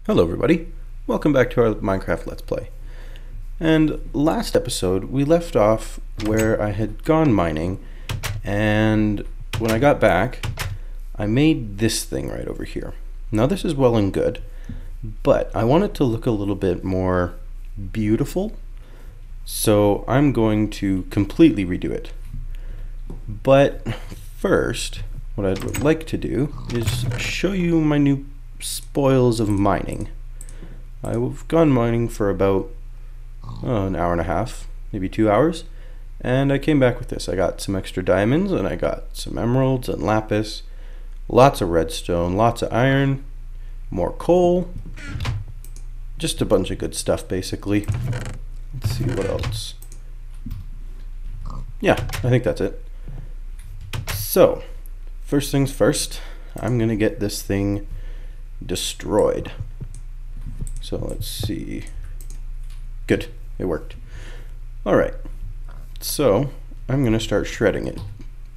Hello everybody, welcome back to our Minecraft Let's Play. And last episode we left off where I had gone mining, and when I got back I made this thing right over here. Now this is well and good, but I want it to look a little bit more beautiful, so I'm going to completely redo it. But first, what I'd like to do is show you my new spoils of mining. I've gone mining for about an hour and a half, maybe 2 hours, and I came back with this. I got some extra diamonds, and I got some emeralds and lapis, lots of redstone, lots of iron, more coal, just a bunch of good stuff basically. Let's see what else. Yeah, I think that's it. So, first things first, I'm gonna get this thing destroyed. So let's see. Good, it worked. Alright, so I'm gonna start shredding it.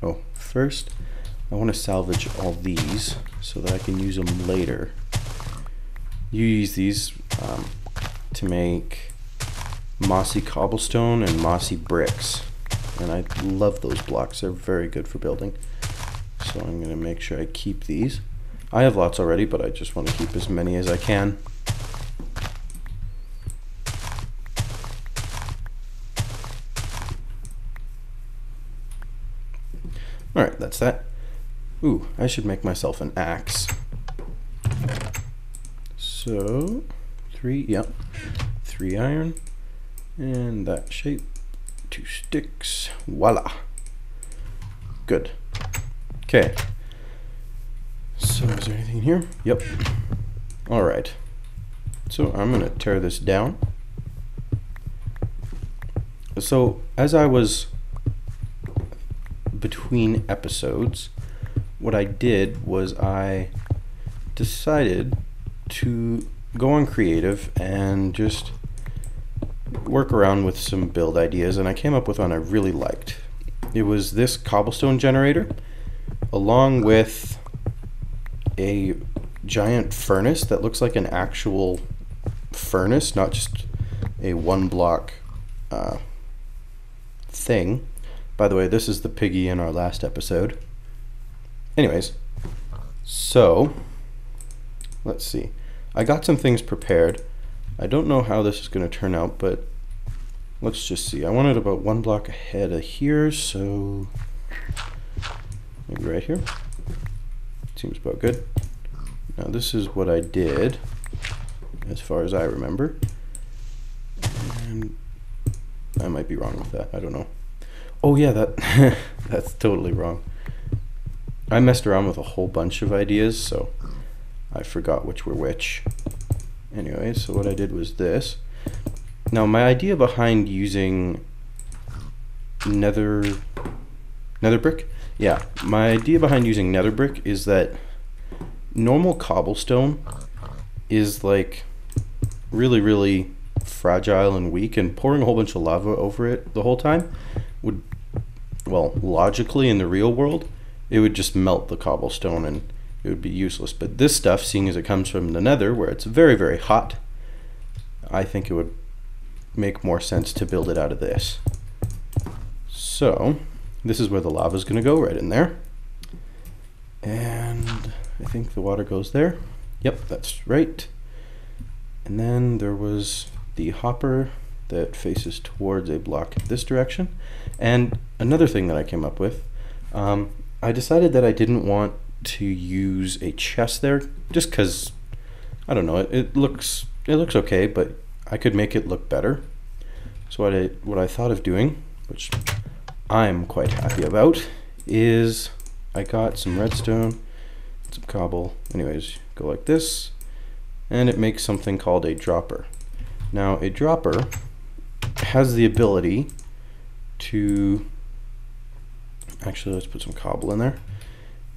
Oh, first I want to salvage all these so that I can use them later. You use these to make mossy cobblestone and mossy bricks, and I love those blocks. They're very good for building. So I'm gonna make sure I keep these. I have lots already, but I just want to keep as many as I can. Alright, that's that. Ooh, I should make myself an axe. So, 3 iron, and that shape, 2 sticks, voila. Good. Okay. So is there anything here? Yep. Alright. So I'm going to tear this down. So as I was between episodes, what I did was I decided to go on creative and just work around with some build ideas, and I came up with one I really liked. It was this cobblestone generator along with a giant furnace that looks like an actual furnace, not just a one block thing. By the way, this is the piggy in our last episode. Anyways, so let's see. I got some things prepared. I don't know how this is going to turn out, but let's just see. I want it about 1 block ahead of here, so maybe right here. Seems about good. Now this is what I did, as far as I remember. And I might be wrong with that. I don't know. Oh yeah, that that's totally wrong. I messed around with a whole bunch of ideas, so I forgot which were which. Anyway, so what I did was this. Now my idea behind using nether brick? Yeah, my idea behind using nether brick is that normal cobblestone is like really fragile and weak, and pouring a whole bunch of lava over it the whole time would, well, logically in the real world, it would just melt the cobblestone and it would be useless. But this stuff, seeing as it comes from the nether where it's very hot, I think it would make more sense to build it out of this. So this is where the lava is going to go, right in there. And I think the water goes there. Yep, that's right. And then there was the hopper that faces towards a block in this direction. And another thing that I came up with, I decided that I didn't want to use a chest there, just because, I don't know, it looks okay, but I could make it look better. So what I thought of doing, which I'm quite happy about, is I got some redstone, some cobble. Anyways, go like this, and it makes something called a dropper. Now a dropper has the ability to, actually let's put some cobble in there.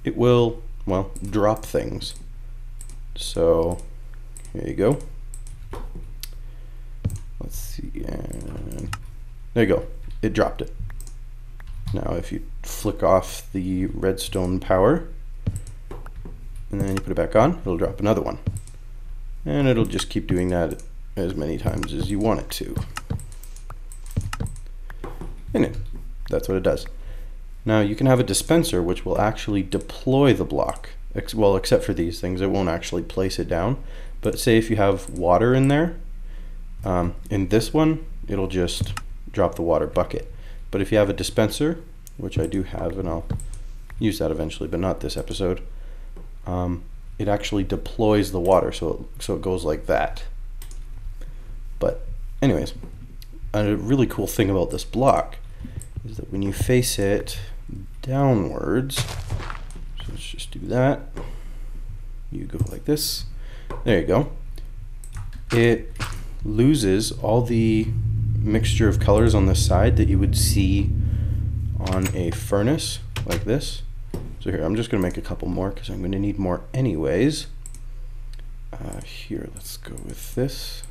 It will, well, drop things. So here you go. Let's see, and there you go. It dropped it. Now if you flick off the redstone power and then you put it back on, it'll drop another one. And it'll just keep doing that as many times as you want it to. And that's what it does. Now you can have a dispenser which will actually deploy the block. Well, except for these things, it won't actually place it down. But say if you have water in there, in this one, it'll just drop the water bucket. But if you have a dispenser, which I do have, and I'll use that eventually, but not this episode, it actually deploys the water, so it goes like that. But anyways, a really cool thing about this block is that when you face it downwards, so let's just do that. You go like this. There you go. It loses all the mixture of colors on the side that you would see on a furnace like this. So here, I'm just going to make a couple more because I'm going to need more anyways. Here, let's go with this.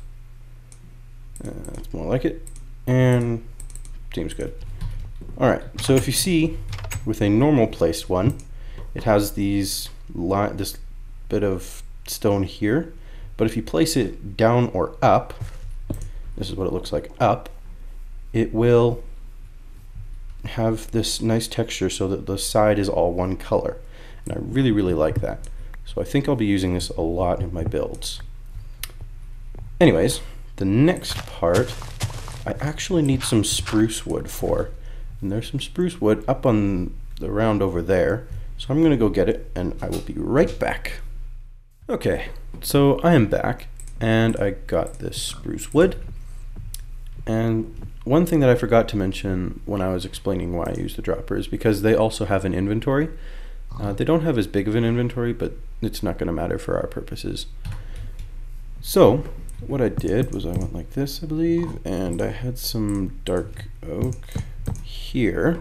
That's more like it. And seems good. Alright, so if you see with a normal placed one, it has this bit of stone here. But if you place it down or up, this is what it looks like up, it will have this nice texture so that the side is all one color. And I really, really like that. So I think I'll be using this a lot in my builds. Anyways, the next part, I actually need some spruce wood for. And there's some spruce wood up on the round over there. So I'm gonna go get it and I will be right back. Okay, so I am back and I got this spruce wood. And one thing that I forgot to mention when I was explaining why I use the dropper is because they also have an inventory. They don't have as big of an inventory, but it's not going to matter for our purposes. So what I did was I went like this, I believe, and I had some dark oak here,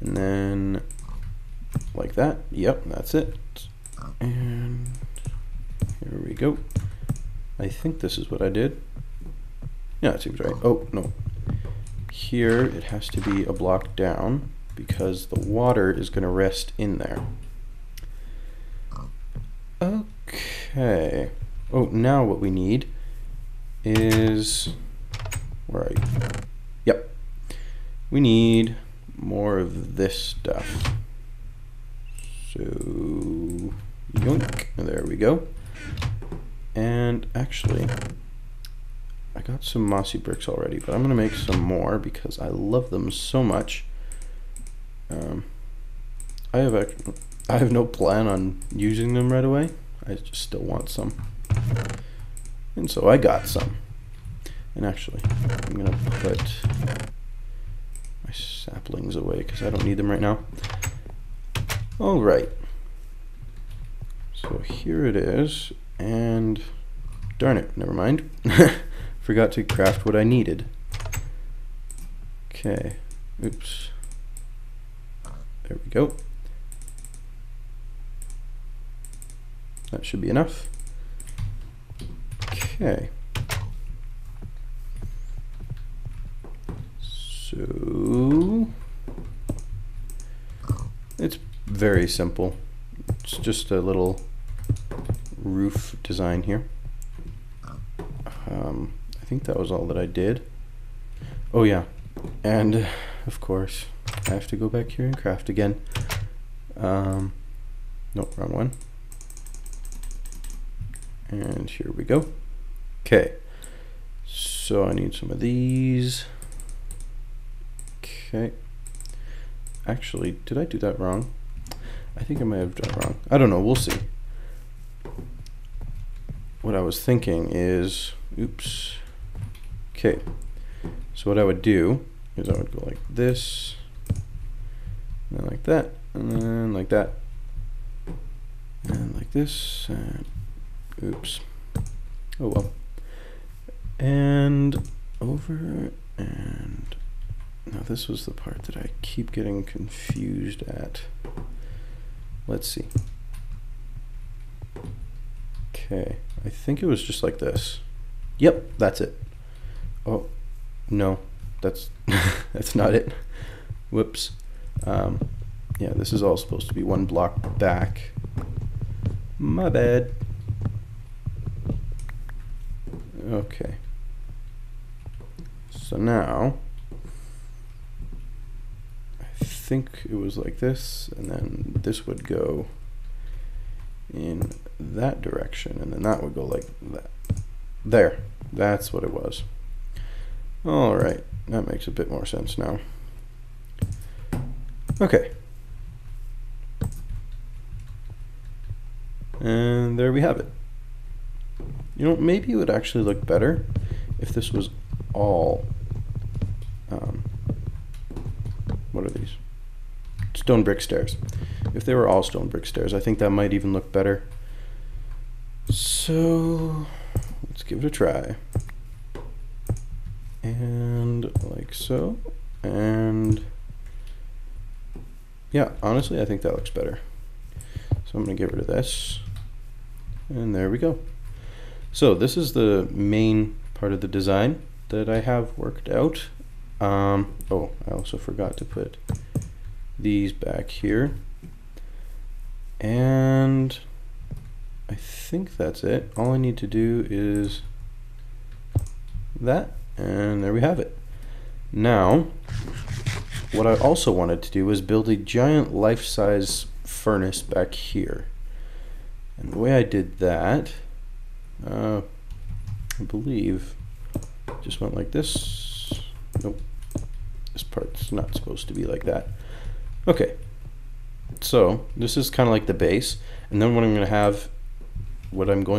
and then like that. Yep, that's it. And here we go. I think this is what I did. Yeah, it seems right. Oh, no. Here it has to be a block down because the water is going to rest in there. Okay. Oh, now what we need is... Where are you? Yep. We need more of this stuff. So... Yoink. There we go. And actually... I got some mossy bricks already, but I'm going to make some more because I love them so much. I have no plan on using them right away. I just still want some. And so I got some. And actually, I'm going to put my saplings away because I don't need them right now. Alright. So here it is. And darn it, never mind. Forgot to craft what I needed. Okay. Oops. There we go. That should be enough. Okay. So it's very simple. It's just a little roof design here. I think that was all that I did. Oh yeah, and of course I have to go back here and craft again. Nope, wrong one. And here we go. Okay, so I need some of these. Okay, actually, did I do that wrong? I think I might have done it wrong. I don't know, we'll see. What I was thinking is, oops. Okay, so what I would do is I would go like this, and then like that, and then like that, and like this, and oops. Oh well. And over, and now this was the part that I keep getting confused at. Let's see. Okay, I think it was just like this. Yep, that's it. Oh, no, that's that's not it. Whoops. Yeah, this is all supposed to be one block back. My bad. Okay. So now, I think it was like this, and then this would go in that direction, and then that would go like that. There, that's what it was. All right, that makes a bit more sense now. Okay. And there we have it. You know, maybe it would actually look better if this was all, what are these? Stone brick stairs. If they were all stone brick stairs, I think that might even look better. So let's give it a try. And like so. And yeah, honestly, I think that looks better. So I'm going to get rid of this. And there we go. So this is the main part of the design that I have worked out. Oh, I also forgot to put these back here. And I think that's it. All I need to do is that, and there we have it. Now, what I also wanted to do was build a giant life-size furnace back here. And the way I did that, I believe, just went like this. Nope, this part's not supposed to be like that. Okay, so this is kind of like the base, and then what I'm going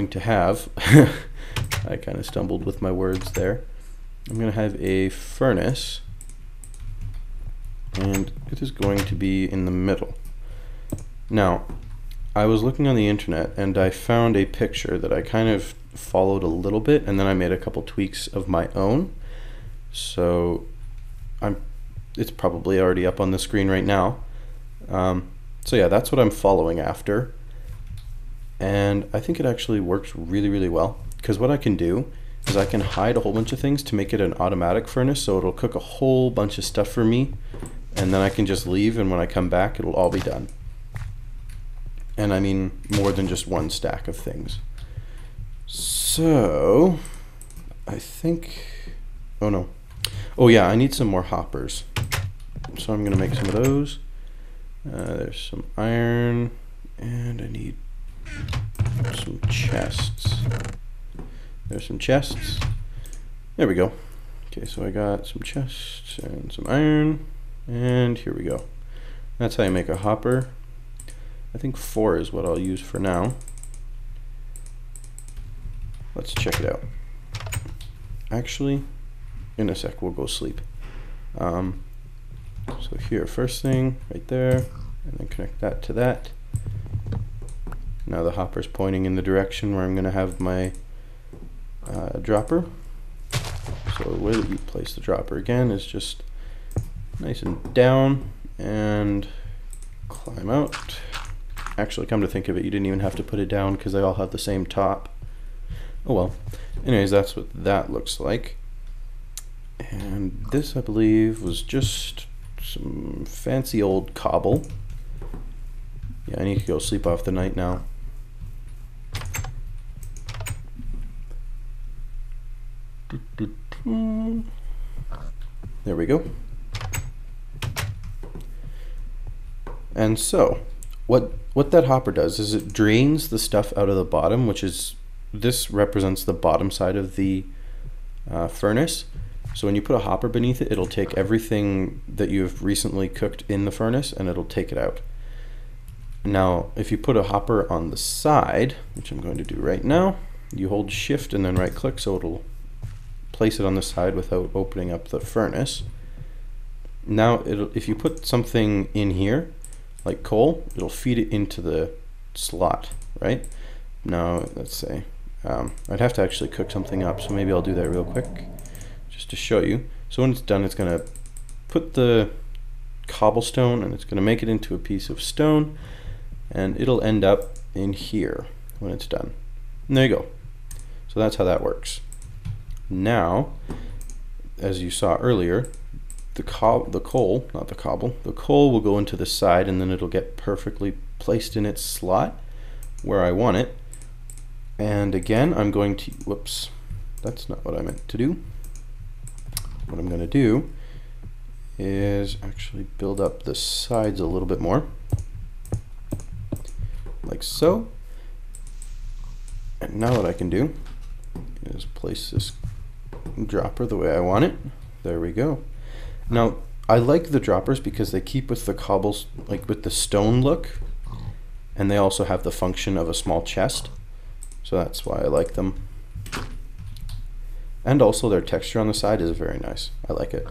to have, I kind of stumbled with my words there. I'm going to have a furnace, and it is going to be in the middle. Now, I was looking on the internet and I found a picture that I kind of followed a little bit, and then I made a couple tweaks of my own. So it's probably already up on the screen right now. So yeah, that's what I'm following after. And I think it actually works really, really well, because what I can do is I can hide a whole bunch of things to make it an automatic furnace, so it'll cook a whole bunch of stuff for me, and then I can just leave, and when I come back it'll all be done. And I mean more than just one stack of things. So I think, oh no, oh yeah, I need some more hoppers, so I'm gonna make some of those. There's some iron, and I need some chests. There's some chests. There we go. Okay, so I got some chests and some iron, and here we go. That's how you make a hopper. I think 4 is what I'll use for now. Let's check it out. Actually, in a sec, we'll go sleep. So here, first thing, right there, and then connect that to that. Now the hopper's pointing in the direction where I'm going to have my dropper. So the way that you place the dropper again is just nice and down and climb out. Actually, come to think of it, you didn't even have to put it down because they all have the same top. Oh well. Anyways, that's what that looks like. And this, I believe, was just some fancy old cobble. Yeah, I need to go sleep off the night now. There we go. And so, what that hopper does is it drains the stuff out of the bottom, which is, this represents the bottom side of the furnace. So when you put a hopper beneath it, it'll take everything that you've recently cooked in the furnace and it'll take it out. Now, if you put a hopper on the side, which I'm going to do right now, you hold shift and then right click, so it'll place it on the side without opening up the furnace. Now, if you put something in here, like coal, it'll feed it into the slot, right? Now, let's say, I'd have to actually cook something up, so maybe I'll do that real quick, just to show you. So when it's done, it's gonna put the cobblestone and it's gonna make it into a piece of stone, and it'll end up in here when it's done. And there you go. So that's how that works. Now, as you saw earlier, the coal will go into the side, and then it'll get perfectly placed in its slot where I want it. And again, I'm going to, whoops, that's not what I meant to do. What I'm going to do is actually build up the sides a little bit more, like so. And now what I can do is place this dropper the way I want it. There we go. Now I like the droppers because they keep with the cobbles, like with the stone look, and they also have the function of a small chest, so that's why I like them. And also their texture on the side is very nice. I like it.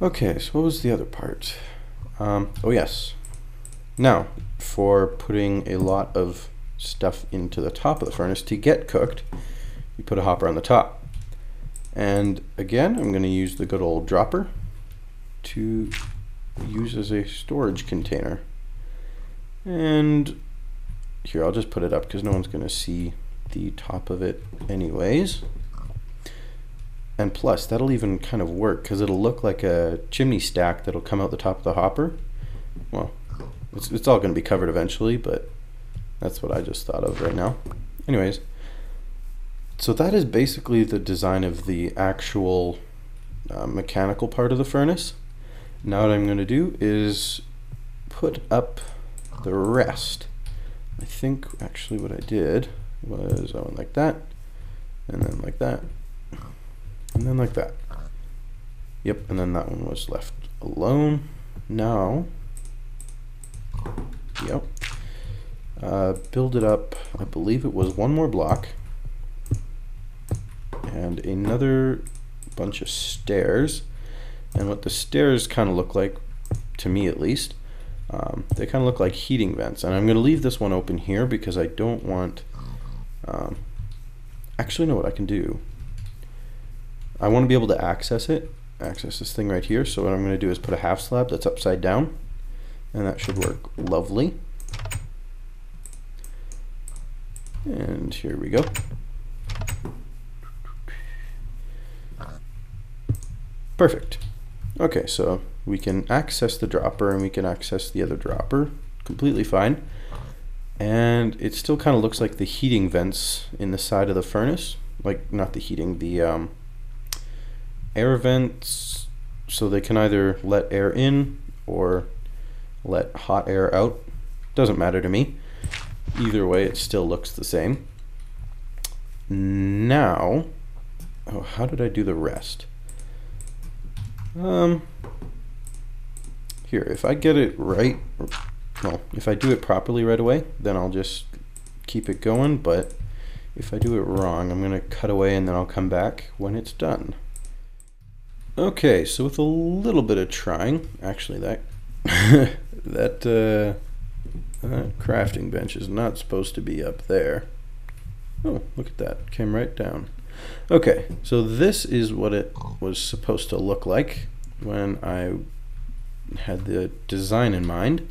Okay, so what was the other part? Oh yes. Now, for putting a lot of stuff into the top of the furnace to get cooked, you put a hopper on the top. And again, I'm going to use the good old dropper to use as a storage container. And here, I'll just put it up because no one's going to see the top of it anyways. And plus, that'll even kind of work because it'll look like a chimney stack that'll come out the top of the hopper. Well, it's all going to be covered eventually, but that's what I just thought of right now. Anyways, so that is basically the design of the actual mechanical part of the furnace. Now what I'm going to do is put up the rest. I think actually what I did was I went like that, and then like that, and then like that. Yep, and then that one was left alone. Now, yep, build it up. I believe it was one more block and another bunch of stairs. And what the stairs kind of look like, to me at least, they kind of look like heating vents. And I'm going to leave this one open here because I don't want, actually know what I can do. I want to be able to access this thing right here. So what I'm going to do is put a half slab that's upside down, and that should work lovely. And here we go. Perfect. Okay, so we can access the dropper and we can access the other dropper completely fine. And it still kind of looks like the heating vents in the side of the furnace. Like, not the heating, the air vents, so they can either let air in or let hot air out. Doesn't matter to me. Either way, it still looks the same. Now, oh, how did I do the rest? Here, if I get it right, well, if I do it properly right away, then I'll just keep it going, but if I do it wrong, I'm going to cut away and then I'll come back when it's done. Okay, so with a little bit of trying, actually that that crafting bench is not supposed to be up there. Oh, look at that, came right down. Okay, so this is what it was supposed to look like when I had the design in mind.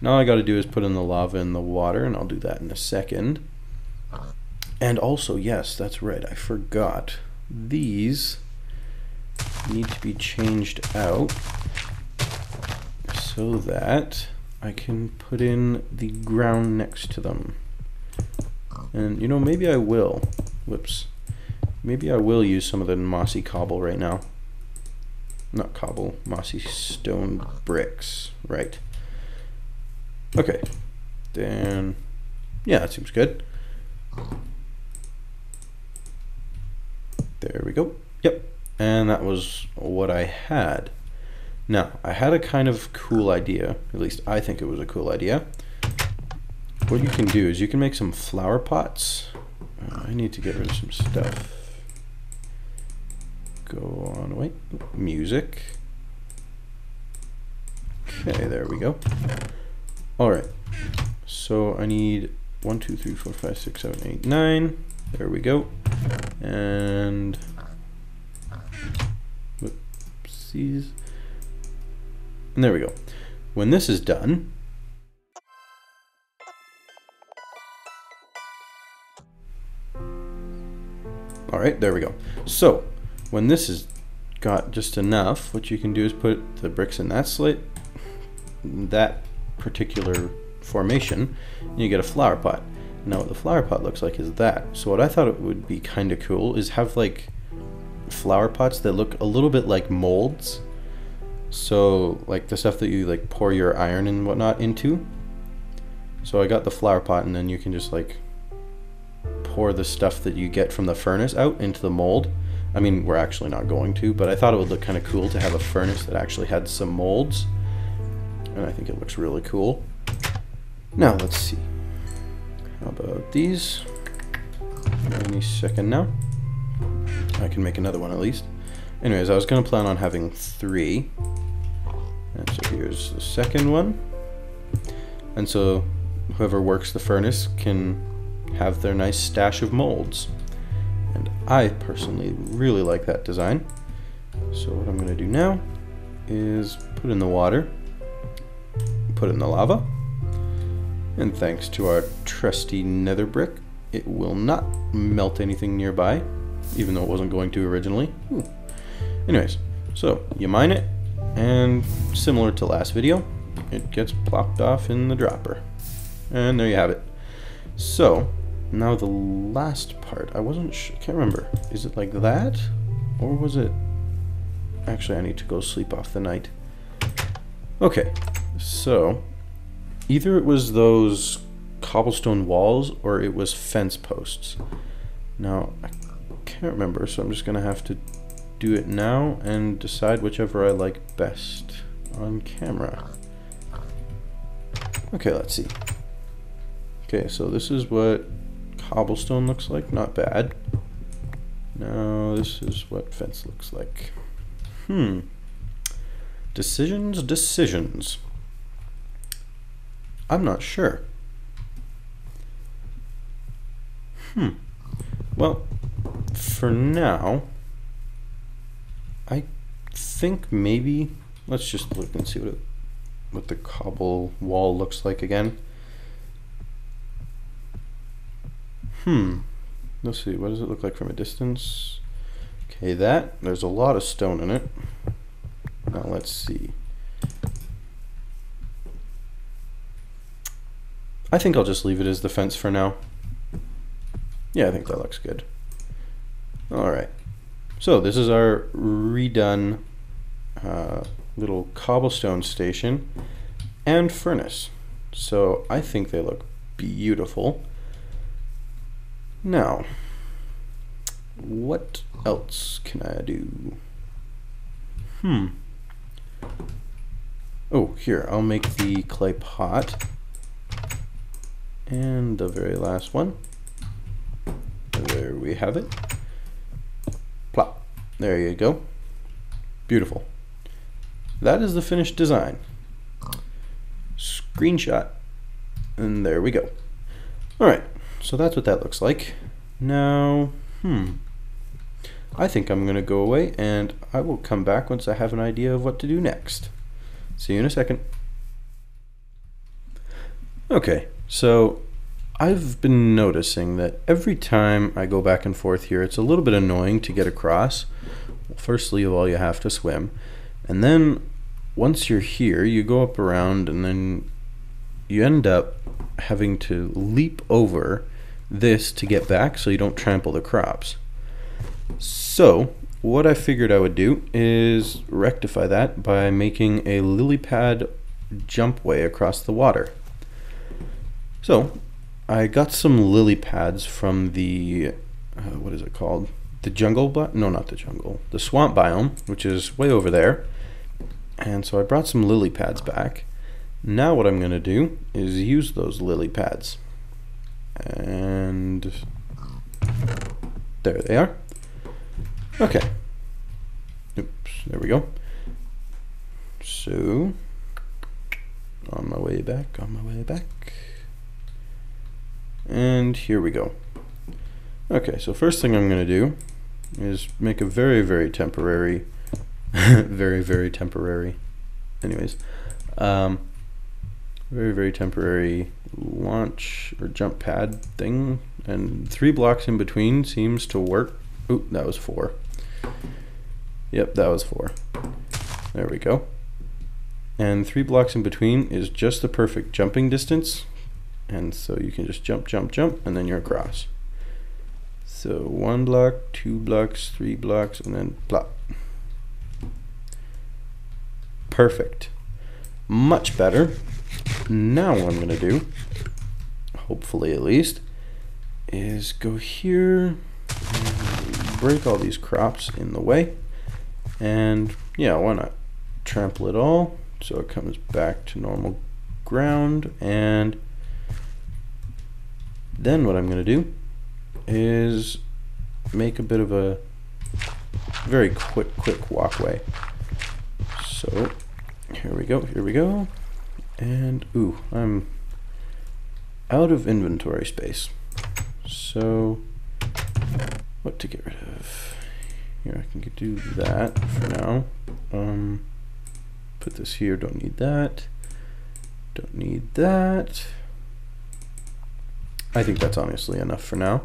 Now all I got to do is put in the lava and the water, and I'll do that in a second. And also, yes, that's right, I forgot. These need to be changed out so that I can put in the ground next to them. And you know, maybe I will. Whoops. Maybe I will use some of the mossy cobble right now. Not cobble, mossy stone bricks, right. Okay, then, yeah, that seems good. There we go, yep, and that was what I had. Now, I had a kind of cool idea, at least I think it was a cool idea. What you can do is you can make some flower pots. I need to get rid of some stuff. Go on, wait, music. Okay, there we go. All right, so I need 1, 2, 3, 4, 5, 6, 7, 8, 9. There we go. And whoopsies. And there we go. When this is done, all right, there we go. So when this has got just enough, what you can do is put the bricks in that slate, that particular formation, and you get a flower pot. Now what the flower pot looks like is that. So what I thought it would be kind of cool is have like flower pots that look a little bit like molds. So like the stuff that you like pour your iron and whatnot into. So I got the flower pot, and then you can just like pour the stuff that you get from the furnace out into the mold. I mean, we're actually not going to, but I thought it would look kind of cool to have a furnace that actually had some molds. And I think it looks really cool. Now let's see. How about these? Any second now. I can make another one at least. Anyways, I was going to plan on having 3. And so here's the second one. And so whoever works the furnace can have their nice stash of molds. And I personally really like that design. So what I'm going to do now is put in the water, put in the lava, and thanks to our trusty nether brick, it will not melt anything nearby, even though it wasn't going to originally. Ooh. Anyways, so you mine it, and similar to last video, it gets plopped off in the dropper. And there you have it. So now the last part, I can't remember. Is it like that? Or was it... Actually, I need to go sleep off the night. Okay, so either it was those cobblestone walls or it was fence posts. Now, I can't remember, so I'm just gonna have to do it now and decide whichever I like best on camera. Okay, let's see. Okay, so this is what cobblestone looks like. Not bad. Now this is what fence looks like. Decisions. I'm not sure. Well, for now, I think maybe let's just look and see what the cobble wall looks like again. Let's see, what does it look like from a distance? Okay, there's a lot of stone in it. Now let's see. I think I'll just leave it as the fence for now. Yeah, I think that looks good. Alright, so this is our redone little cobblestone station and furnace. So I think they look beautiful. Now, what else can I do? Oh, here, I'll make the clay pot. And the very last one. There we have it. Plop. There you go. Beautiful. That is the finished design. Screenshot. And there we go. Alright, so that's what that looks like. Now, I think I'm going to go away and I will come back once I have an idea of what to do next. See you in a second. Okay, so I've been noticing that every time I go back and forth here, it's a little bit annoying to get across. Well, firstly of all, you have to swim. And then once you're here, you go up around and then you end up having to leap over this to get back so you don't trample the crops. So what I figured I would do is rectify that by making a lily pad jump way across the water. So I got some lily pads from the what is it called? The jungle, no, not the jungle, the swamp biome, which is way over there. And so I brought some lily pads back. Now what I'm going to do is use those lily pads. And there they are. Okay. Oops, there we go. So, on my way back. And here we go. Okay, so first thing I'm going to do is make a very, very temporary, very temporary, anyways, very, very temporary launch or jump pad thing, and 3 blocks in between seems to work. Ooh, that was 4. Yep, that was 4. There we go. And 3 blocks in between is just the perfect jumping distance And so you can just jump, jump, jump, and then you're across. So 1 block, 2 blocks, 3 blocks, and then plop. Perfect. Much better. Now what I'm going to do, hopefully at least, is go here, and break all these crops in the way, and yeah, why not trample it all so it comes back to normal ground. And then what I'm going to do is make a bit of a very quick walkway. So here we go, and ooh, I'm out of inventory space. So what to get rid of? Here, I can do that for now. Put this here, don't need that. Don't need that. I think that's honestly enough for now.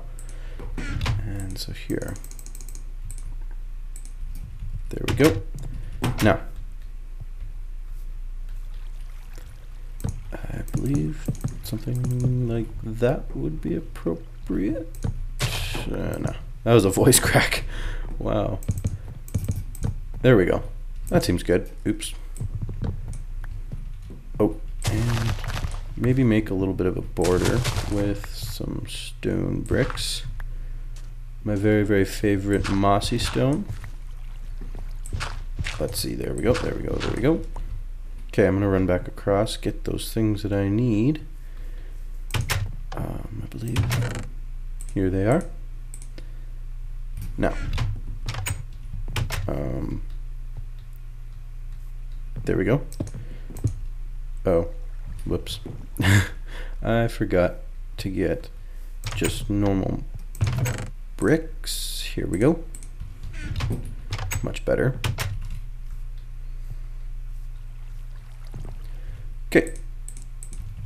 And so here. There we go. Now, I believe something like that would be appropriate. No, that was a voice crack. Wow. There we go. That seems good. Oops. Oh, and maybe make a little bit of a border with some stone bricks. My very favorite mossy stone. Let's see, there we go. Okay, I'm gonna run back across, get those things that I need. I believe here they are. Now, there we go. Oh, whoops. I forgot to get just normal bricks. Here we go. Much better. Okay.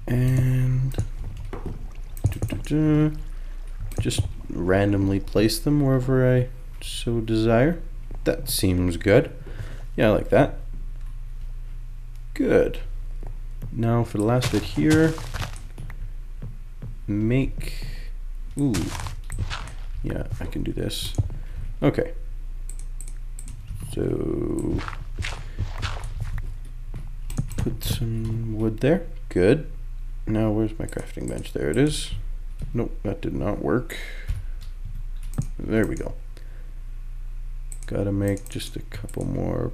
And just randomly place them wherever I so desire. That seems good. Yeah, I like that. Good. Now for the last bit here, make, ooh, yeah, I can do this. Okay. So put some wood there. Good. Now where's my crafting bench? There it is. Nope, that did not work. There we go. Gotta make just a couple more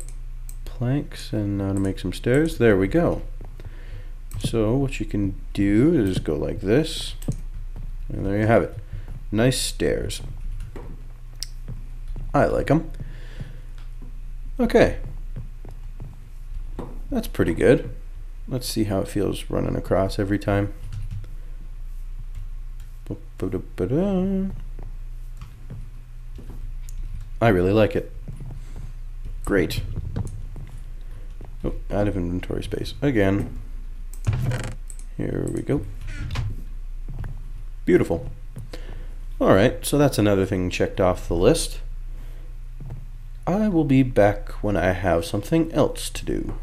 planks and now to make some stairs. There we go. So what you can do is go like this, and there you have it. Nice stairs. I like them. Okay. That's pretty good. Let's see how it feels running across every time. I really like it. Great. Oh, out of inventory space again. Here we go. Beautiful. Alright, so that's another thing checked off the list. I will be back when I have something else to do.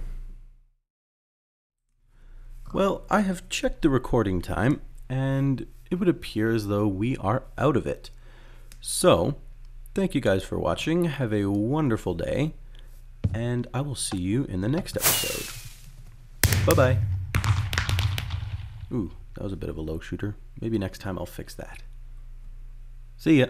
Well, I have checked the recording time, and it would appear as though we are out of it. So, thank you guys for watching. Have a wonderful day, and I will see you in the next episode. Bye-bye. Ooh, that was a bit of a low shooter. Maybe next time I'll fix that. See ya.